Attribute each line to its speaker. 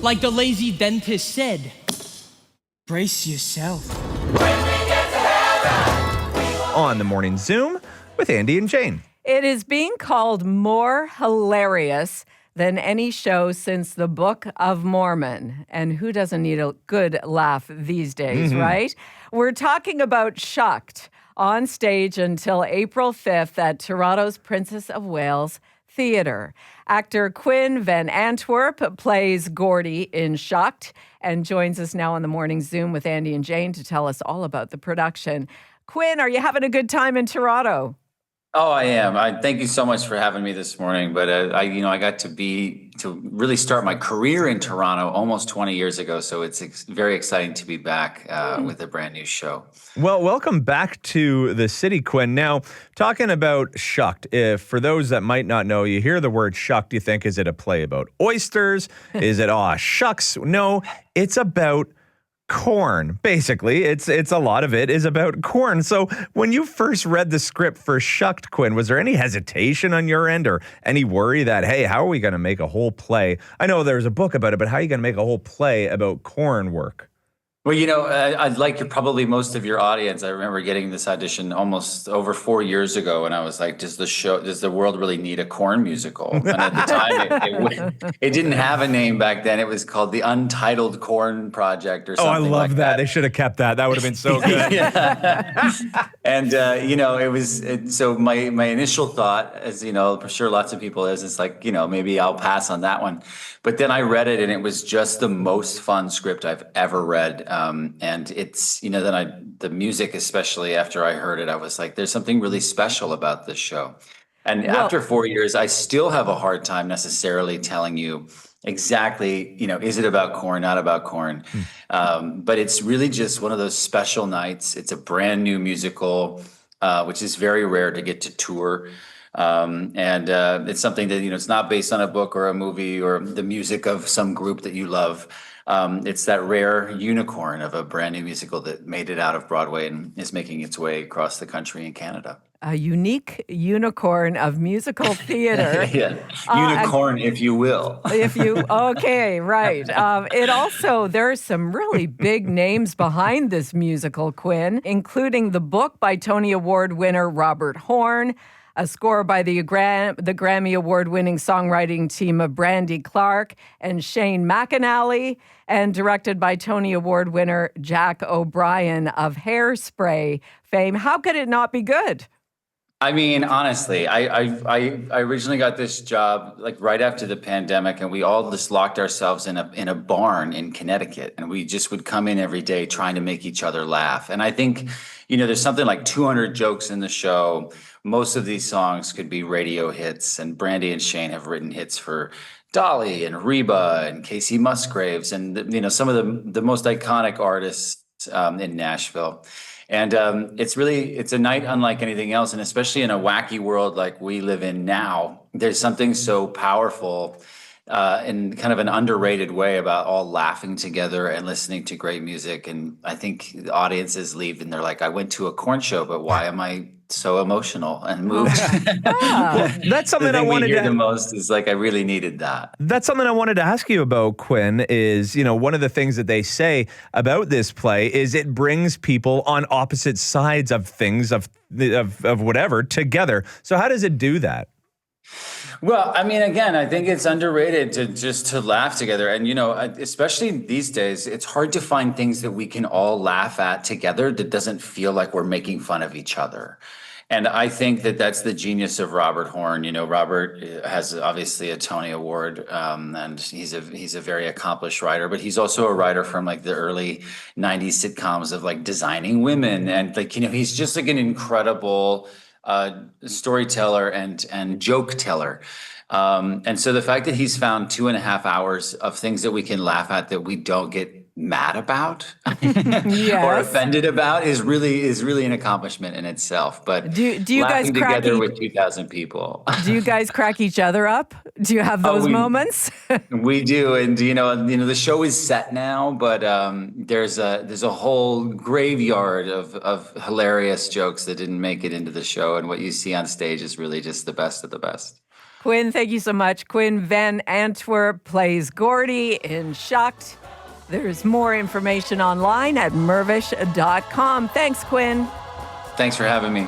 Speaker 1: Like the lazy dentist said, brace yourself.
Speaker 2: On the Morning Zoom with Andy and Jane.
Speaker 3: It is being called more hilarious than any show since the Book of Mormon. And who doesn't need a good laugh these days, right? We're talking about Shucked, on stage until April 5th at Toronto's Princess of Wales Theatre. Actor Quinn VanAntwerp plays Gordy in Shucked and joins us now on the Morning Zoom with Andy and Jane to tell us all about the production. Quinn, are you having a good time in Toronto?
Speaker 4: Oh, I am. I thank you so much for having me this morning. But I got to really start my career in Toronto almost 20 years ago. So it's very exciting to be back with a brand new show.
Speaker 2: Well, welcome back to the city, Quinn. Now, talking about Shucked, if for those that might not know, you hear the word shucked, you think, is it a play about oysters? Is it, shucks? No, it's about corn. Basically, it's a lot of it is about corn. So when you first read the script for Shucked, Quinn, was there any hesitation on your end or any worry that, hey, how are we going to make a whole play? I know there's a book about it, but how are you going to make a whole play about corn work?
Speaker 4: Well, I'd like probably most of your audience. I remember getting this audition almost over 4 years ago, and I was like, does the world really need a corn musical? And at the time, it didn't have a name back then. It was called the Untitled Corn Project or something like that.
Speaker 2: Oh, I love that. They should have kept that. That would have been so good.
Speaker 4: And, it was, so my initial thought, as I'm sure lots of people is, it's like, maybe I'll pass on that one. But then I read it and it was just the most fun script I've ever read. And it's, the music, especially after I heard it, I was like, there's something really special about this show. And after 4 years, I still have a hard time necessarily telling you exactly, is it about corn, not about corn? But it's really just one of those special nights. It's a brand new musical, which is very rare to get to tour. And it's something that, it's not based on a book or a movie or the music of some group that you love. It's that rare unicorn of a brand new musical that made it out of Broadway and is making its way across the country and Canada.
Speaker 3: A unique unicorn of musical theater.
Speaker 4: Yeah, unicorn, if you will.
Speaker 3: Okay, right. There are some really big names behind this musical, Quinn, including the book by Tony Award winner Robert Horn, a score by the Grammy Award-winning songwriting team of Brandy Clark and Shane McAnally, and directed by Tony Award winner Jack O'Brien of Hairspray fame. How could it not be good?
Speaker 4: I mean, honestly, I originally got this job like right after the pandemic, and we all just locked ourselves in a barn in Connecticut, and we just would come in every day trying to make each other laugh. And I think, there's something like 200 jokes in the show. Most of these songs could be radio hits, and Brandy and Shane have written hits for Dolly and Reba and Casey Musgraves and some of the most iconic artists in Nashville. And it's a night unlike anything else, and especially in a wacky world like we live in now, there's something so powerful in kind of an underrated way about all laughing together and listening to great music. And I think the audiences leave and they're like, I went to a corn show, but why am I so emotional and moved?
Speaker 2: That's something I wanted to
Speaker 4: hear the most is like, I really needed that.
Speaker 2: That's something I wanted to ask you about, Quinn, is, one of the things that they say about this play is it brings people on opposite sides of things, of whatever, together. So how does it do that?
Speaker 4: Well, I mean, again, I think it's underrated to laugh together. And, especially these days, it's hard to find things that we can all laugh at together that doesn't feel like we're making fun of each other. And I think that that's the genius of Robert Horn. Robert has obviously a Tony Award, and he's a very accomplished writer, but he's also a writer from like the early 90s sitcoms of like Designing Women. And like, he's just like an incredible storyteller and joke teller. And so the fact that he's found 2.5 hours of things that we can laugh at that we don't get mad about or offended about is really an accomplishment in itself. But
Speaker 3: do you
Speaker 4: laughing
Speaker 3: guys crack
Speaker 4: together with 2,000 people.
Speaker 3: Do you guys crack each other up? Do you have those moments?
Speaker 4: We do, and the show is set now, but there's a whole graveyard of hilarious jokes that didn't make it into the show, and what you see on stage is really just the best of the best.
Speaker 3: Quinn, thank you so much. Quinn VanAntwerp plays Gordy in Shucked. There's more information online at Mirvish.com. Thanks, Quinn.
Speaker 4: Thanks for having me.